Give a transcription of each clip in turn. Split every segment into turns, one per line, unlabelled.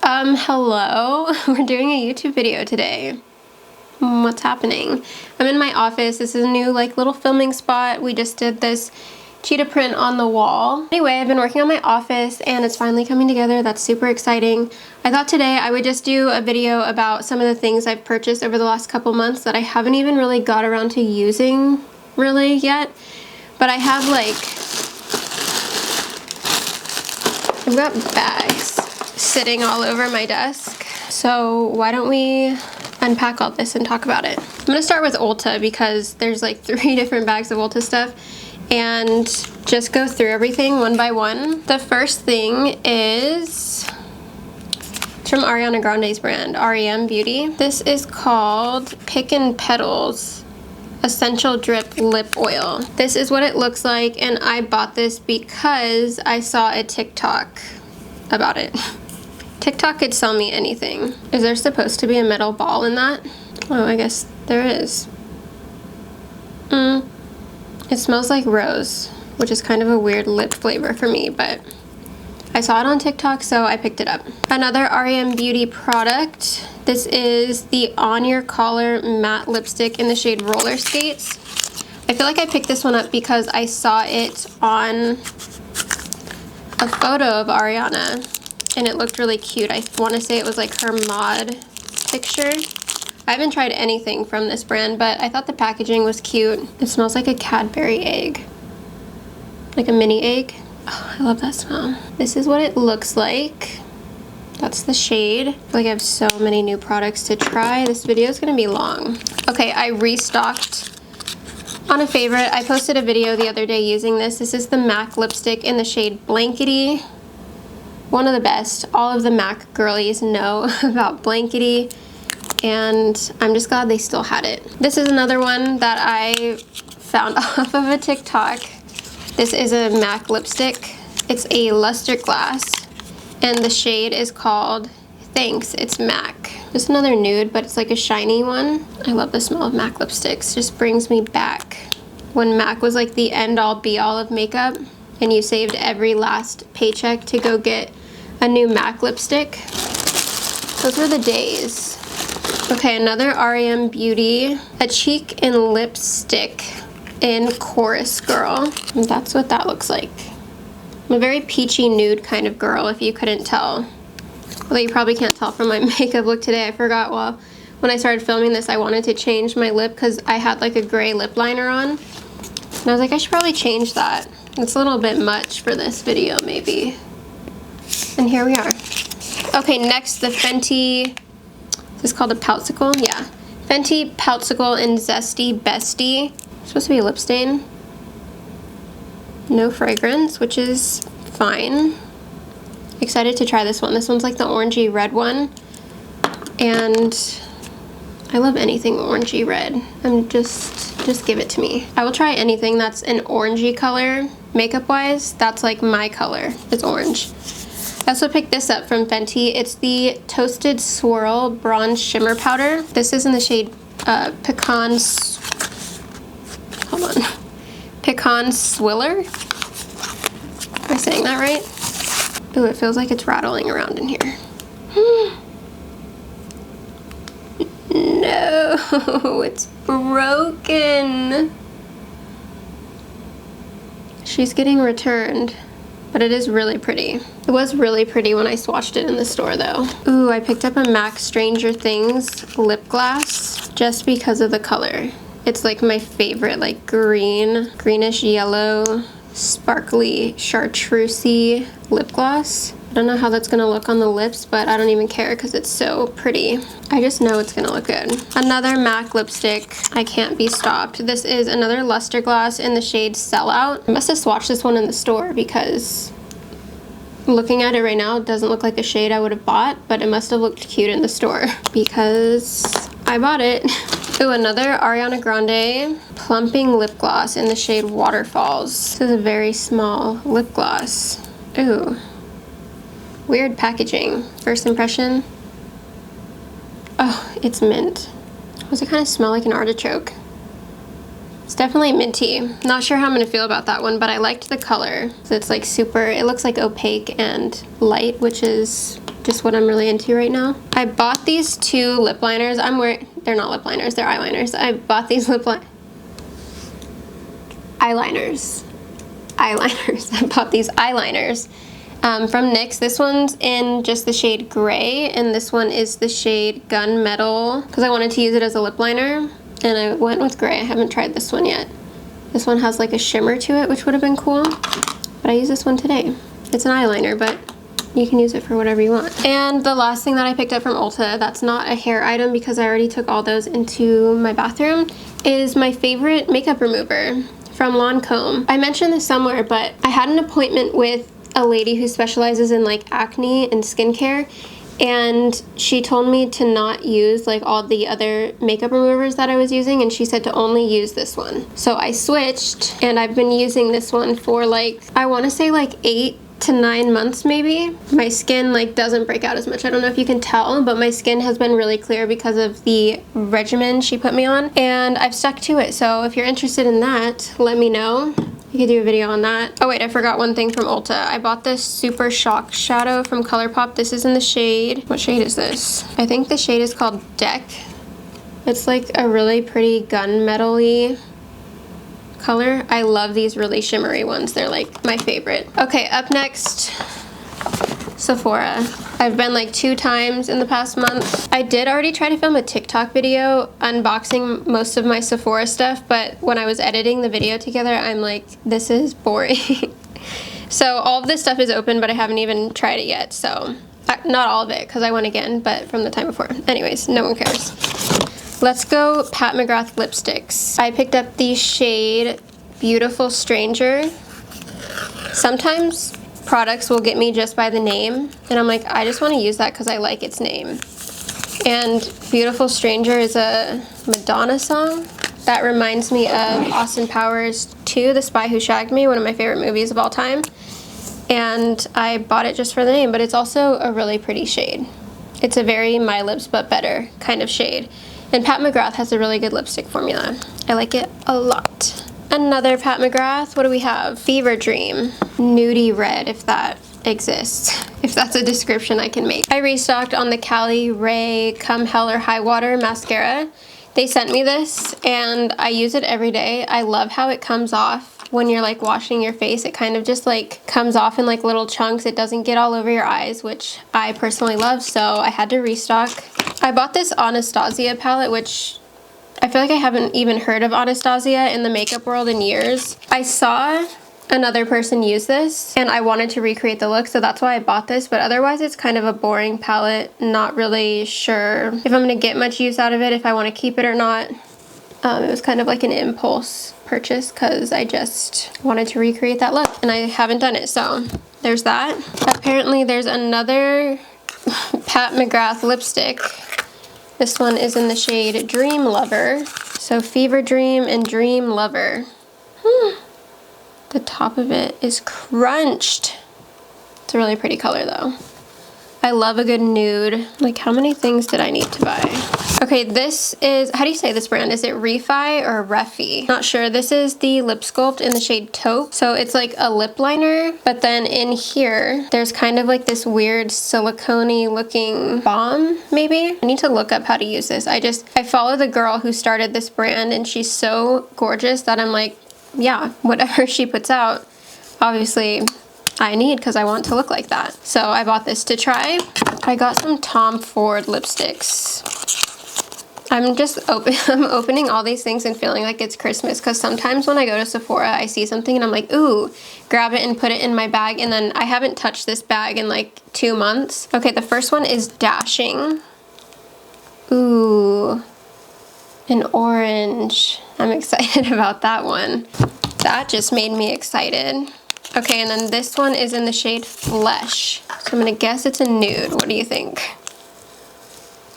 Hello. We're doing a YouTube video today. What's happening? I'm in my office. This is a new little filming spot. We just did this cheetah print on the wall. Anyway, I've been working on my office and it's finally coming together. That's super exciting. I thought today I would just do a video about some of the things I've purchased over the last couple months that I haven't even really got around to using really yet. But I have I've got bags sitting all over my desk. So why don't we unpack all this and talk about it? I'm gonna start with Ulta because there's 3 different bags of Ulta stuff and just go through everything one by one. The first thing is from Ariana Grande's brand, REM Beauty. This is called Petals Essential Drip Lip Oil. This is what it looks like, and I bought this because I saw a TikTok about it. TikTok could sell me anything. Is there supposed to be a metal ball in that? Oh, I guess there is. It smells like rose, which is kind of a weird lip flavor for me, but I saw it on TikTok, so I picked it up. Another REM Beauty product. This is the On Your Collar matte lipstick in the shade Roller Skates. I feel like I picked this one up because I saw it on a photo of Ariana and it looked really cute. I want to say it was her mod picture. I haven't tried anything from this brand, but I thought the packaging was cute. It smells like a Cadbury egg, like a mini egg. Oh, I love that smell. This is what it looks like. That's the shade. I feel like I have so many new products to try. This video is gonna be long. Okay, I restocked on a favorite. I posted a video the other day using this. This is the MAC lipstick in the shade Blankety. One of the best. All of the MAC girlies know about Blankety, and I'm just glad they still had it. This is another one that I found off of a TikTok. This is a MAC lipstick. It's a luster glass, and the shade is called Thanks, It's MAC. Just another nude, but it's a shiny one. I love the smell of MAC lipsticks. Just brings me back when MAC was the end-all be-all of makeup, and you saved every last paycheck to go get a new MAC lipstick. Those were the days. Okay, another REM Beauty, a cheek and lipstick in Chorus Girl. And that's what that looks like. I'm a very peachy nude kind of girl, if you couldn't tell. Although you probably can't tell from my makeup look today. I forgot, well, when I started filming this, I wanted to change my lip because I had a gray lip liner on. And I was like, I should probably change that. It's a little bit much for this video, maybe. And here we are. Okay, next, the Fenty, is this called a Popsicle? Yeah. Fenty Popsicle in Zesty Bestie. It's supposed to be a lip stain. No fragrance, which is fine. Excited to try this one. This one's the orangey red one. And I love anything orangey red. Just give it to me. I will try anything that's an orangey color. Makeup wise, that's my color. It's orange. I also picked this up from Fenty. It's the Toasted Swirl Bronze Shimmer Powder. This is in the shade Pecan Swiller. Am I saying that right? Ooh, it feels like it's rattling around in here. No, it's broken. She's getting returned, but it is really pretty. It was really pretty when I swatched it in the store though. Ooh, I picked up a MAC Stranger Things lip gloss just because of the color. It's my favorite, greenish yellow, sparkly, chartreusey lip gloss. I don't know how that's gonna look on the lips, but I don't even care because it's so pretty. I just know it's gonna look good. Another MAC lipstick, I Can't Be Stopped. This is another luster gloss in the shade Sellout. I must have swatched this one in the store because looking at it right now, it doesn't look like a shade I would have bought, but it must have looked cute in the store because I bought it. Ooh, another Ariana Grande Plumping lip gloss in the shade Waterfalls. This is a very small lip gloss. Ooh. Weird packaging. First impression. Oh, it's mint. Does it kind of smell like an artichoke? It's definitely minty. Not sure how I'm gonna feel about that one, but I liked the color. So it's like super, it looks like opaque and light, which is just what I'm really into right now. I bought these two lip liners. They're not lip liners, they're eyeliners. I bought these eyeliners. I bought these eyeliners from NYX. This one's in just the shade gray, and this one is the shade gunmetal because I wanted to use it as a lip liner, and I went with gray. I haven't tried this one yet. This one has like a shimmer to it, which would have been cool, but I used this one today. It's an eyeliner, but you can use it for whatever you want. And the last thing that I picked up from Ulta, that's not a hair item because I already took all those into my bathroom, is my favorite makeup remover from Lancome. I mentioned this somewhere, but I had an appointment with a lady who specializes in like acne and skincare, and she told me to not use like all the other makeup removers that I was using, and she said to only use this one. So I switched, and I've been using this one for like, I want to say like 8 to 9 months maybe. My skin like doesn't break out as much. I don't know if you can tell, but my skin has been really clear because of the regimen she put me on, and I've stuck to it. So if you're interested in that, let me know. You could do a video on that. Oh wait, I forgot one thing from Ulta. I bought this Super Shock Shadow from Colourpop. This is in the shade, what shade is this? I think the shade is called Deck. It's like a really pretty gunmetal-y color. I love these really shimmery ones. They're like my favorite. Okay, up next, Sephora. I've been like 2 times in the past month. I did already try to film a TikTok video unboxing most of my Sephora stuff, but when I was editing the video together, I'm like, this is boring. So all of this stuff is open, but I haven't even tried it yet. So not all of it, because I went again, but from the time before. Anyways, no one cares. Let's go Pat McGrath lipsticks. I picked up the shade Beautiful Stranger. Sometimes products will get me just by the name, and I'm like, I just want to use that because I like its name. And Beautiful Stranger is a Madonna song that reminds me of Austin Powers 2, The Spy Who Shagged Me, one of my favorite movies of all time. And I bought it just for the name, but it's also a really pretty shade. It's a very My Lips But Better kind of shade. And Pat McGrath has a really good lipstick formula. I like it a lot. Another Pat McGrath, what do we have? Fever Dream, nudie red, if that exists, if that's a description I can make. I restocked on the Cali Ray Come Hell or High Water mascara. They sent me this, and I use it every day. I love how it comes off when you're like washing your face. It kind of just like comes off in like little chunks. It doesn't get all over your eyes, which I personally love, so I had to restock. I bought this Anastasia palette, which I feel like I haven't even heard of Anastasia in the makeup world in years. I saw another person use this and I wanted to recreate the look, so that's why I bought this, but otherwise it's kind of a boring palette. Not really sure if I'm gonna get much use out of it, if I want to keep it or not. It was kind of like an impulse purchase because I just wanted to recreate that look and I haven't done it, so there's that. Apparently there's another Pat McGrath lipstick. This one is in the shade Dream Lover. So Fever Dream and Dream Lover. The top of it is crunched. It's a really pretty color though. I love a good nude. Like, how many things did I need to buy? Okay, this is, how do you say this brand? Is it Refi or Refi? Not sure. This is the lip sculpt in the shade Taupe. So it's like a lip liner, but then in here, there's kind of like this weird silicone-y looking balm, maybe? I need to look up how to use this. I follow the girl who started this brand, and she's so gorgeous that I'm like, yeah, whatever she puts out, obviously I need, because I want to look like that. So I bought this to try. I got some Tom Ford lipsticks. I'm just I'm opening all these things and feeling like it's Christmas, because sometimes when I go to Sephora, I see something and I'm like, ooh, grab it and put it in my bag, and then I haven't touched this bag in like 2 months. Okay, the first one is Dashing. Ooh, an orange. I'm excited about that one. That just made me excited. Okay, and then this one is in the shade Flesh. So I'm gonna guess it's a nude. What do you think?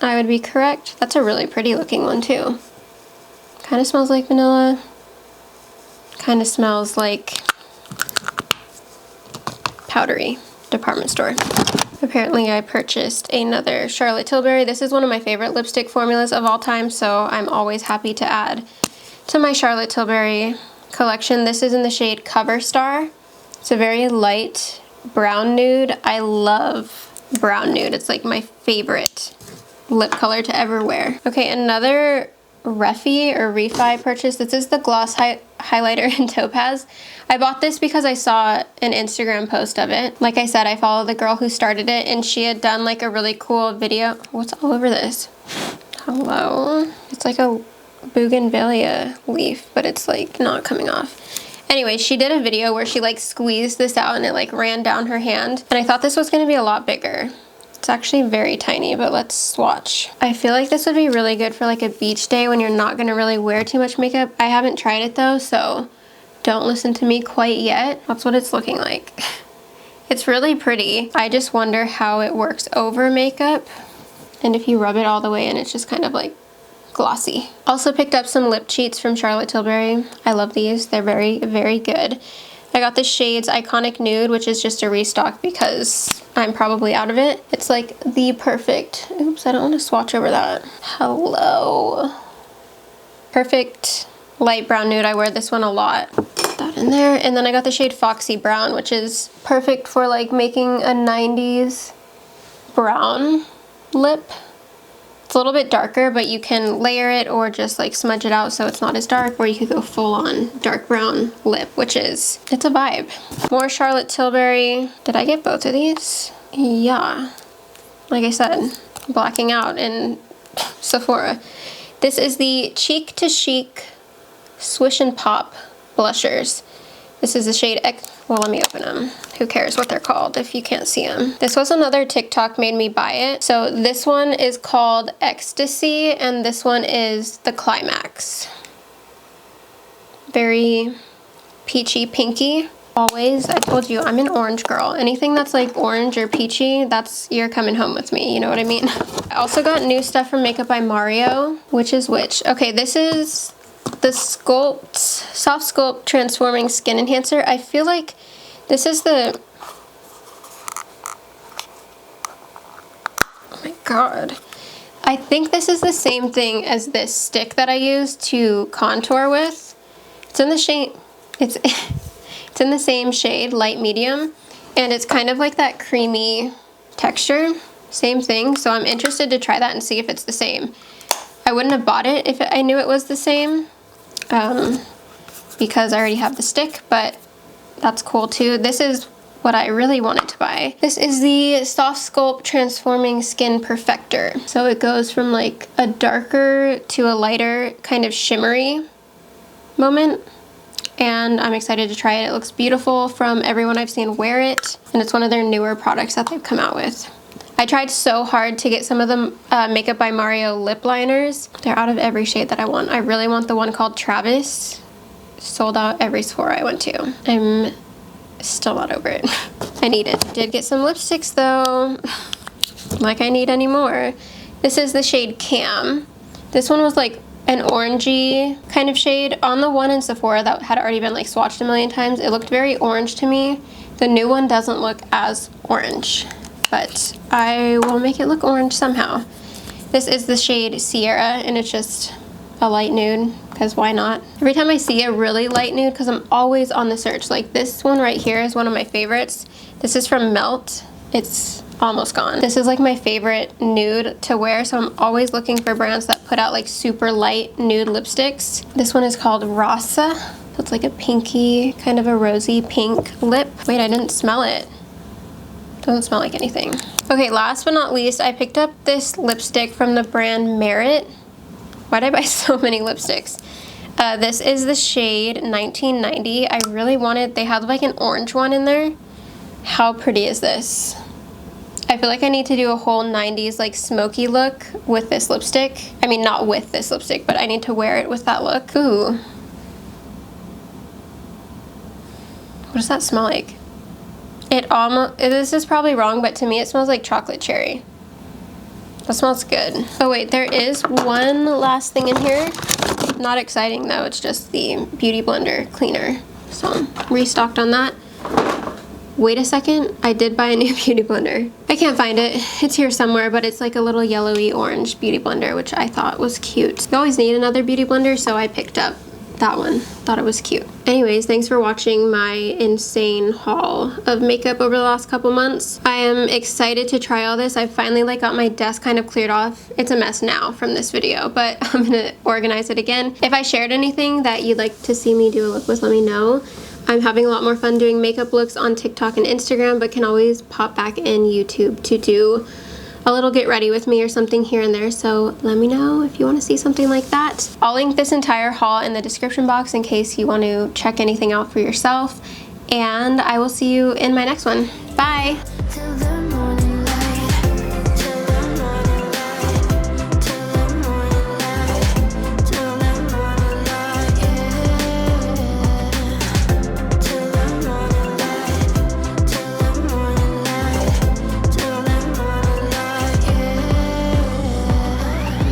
I would be correct. That's a really pretty looking one too. Kind of smells like vanilla. Kind of smells like powdery department store. Apparently I purchased another Charlotte Tilbury. This is one of my favorite lipstick formulas of all time, so I'm always happy to add to my Charlotte Tilbury collection. This is in the shade Cover Star. It's a very light brown nude. I love brown nude. It's like my favorite lip color to ever wear. Okay, another refi purchase. This is the gloss highlighter in Topaz. I bought this because I saw an Instagram post of it. Like I said, I follow the girl who started it, and she had done like a really cool video. What's all over this? Hello? It's like a bougainvillea leaf, but it's like not coming off. Anyway, she did a video where she like squeezed this out and it like ran down her hand, and I thought this was gonna be a lot bigger. It's actually very tiny, but let's swatch. I feel like this would be really good for like a beach day when you're not gonna really wear too much makeup. I haven't tried it though, so don't listen to me quite yet. That's what it's looking like. It's really pretty. I just wonder how it works over makeup, and if you rub it all the way in, it's just kind of like glossy. Also picked up some lip cheats from Charlotte Tilbury. I love these. They're very, very good. I got the shades Iconic Nude, which is just a restock because I'm probably out of it. It's like the perfect, oops, I don't want to swatch over that. Hello. Perfect light brown nude. I wear this one a lot. Put that in there. And then I got the shade Foxy Brown, which is perfect for like making a 90s brown lip. It's a little bit darker, but you can layer it or just like smudge it out so it's not as dark, or you could go full on dark brown lip, which is, it's a vibe. More Charlotte Tilbury. Did I get both of these? Yeah. Like I said, blacking out in Sephora. This is the Cheek to Chic Swish and Pop blushers. This is the shade well, let me open them. Who cares what they're called if you can't see them? This was another TikTok made me buy it. So this one is called Ecstasy, and this one is the Climax. Very peachy pinky. Always, I told you, I'm an orange girl. Anything that's like orange or peachy, you're coming home with me, you know what I mean? I also got new stuff from Makeup by Mario. Which is which? Okay, this is the Sculpt, Soft Sculpt Transforming Skin Enhancer. I feel like this is the, oh my god. I think this is the same thing as this stick that I use to contour with. It's in the shade, it's in the same shade, light medium, and it's kind of like that creamy texture. Same thing, so I'm interested to try that and see if it's the same. I wouldn't have bought it if I knew it was the same, because I already have the stick, but that's cool too. This is what I really wanted to buy. This is the Soft Sculpt Transforming Skin Perfector. So it goes from like a darker to a lighter kind of shimmery moment, and I'm excited to try it. It looks beautiful from everyone I've seen wear it, and it's one of their newer products that they've come out with. I tried so hard to get some of the Makeup by Mario lip liners. They're out of every shade that I want. I really want the one called Travis. Sold out every Sephora I went to. I'm still not over it. I need it. Did get some lipsticks though. Like I need any more. This is the shade Cam. This one was like an orangey kind of shade. On the one in Sephora that had already been like swatched a million times, it looked very orange to me. The new one doesn't look as orange, but I will make it look orange somehow. This is the shade Sierra, and it's just a light nude, because why not? Every time I see a really light nude, because I'm always on the search, like this one right here is one of my favorites. This is from Melt. It's almost gone. This is like my favorite nude to wear, so I'm always looking for brands that put out like super light nude lipsticks. This one is called Rasa. So it's like a pinky, kind of a rosy pink lip. Wait, I didn't smell it. Doesn't smell like anything. Okay, last but not least, I picked up this lipstick from the brand Merit. Why'd I buy so many lipsticks? This is the shade 1990. I really wanted, they had like an orange one in there. How pretty is this? I feel like I need to do a whole 90s like smoky look with this lipstick. I mean, not with this lipstick, but I need to wear it with that look. Ooh. What does that smell like? It almost, this is probably wrong, but to me it smells like chocolate cherry. That smells good. Oh wait, there is one last thing in here. Not exciting though, it's just the Beauty Blender cleaner. So I'm restocked on that. Wait a second, I did buy a new Beauty Blender. I can't find it, it's here somewhere, but it's like a little yellowy orange Beauty Blender, which I thought was cute. You always need another Beauty Blender, so I picked up that one. Thought it was cute. Anyways, thanks for watching my insane haul of makeup over the last couple months. I am excited to try all this. I finally like got my desk kind of cleared off. It's a mess now from this video, but I'm gonna organize it again. If I shared anything that you'd like to see me do a look with, let me know. I'm having a lot more fun doing makeup looks on TikTok and Instagram, but can always pop back in YouTube to do a little get ready with me or something here and there, so let me know if you want to see something like that. I'll link this entire haul in the description box in case you want to check anything out for yourself, and I will see you in my next one. Bye!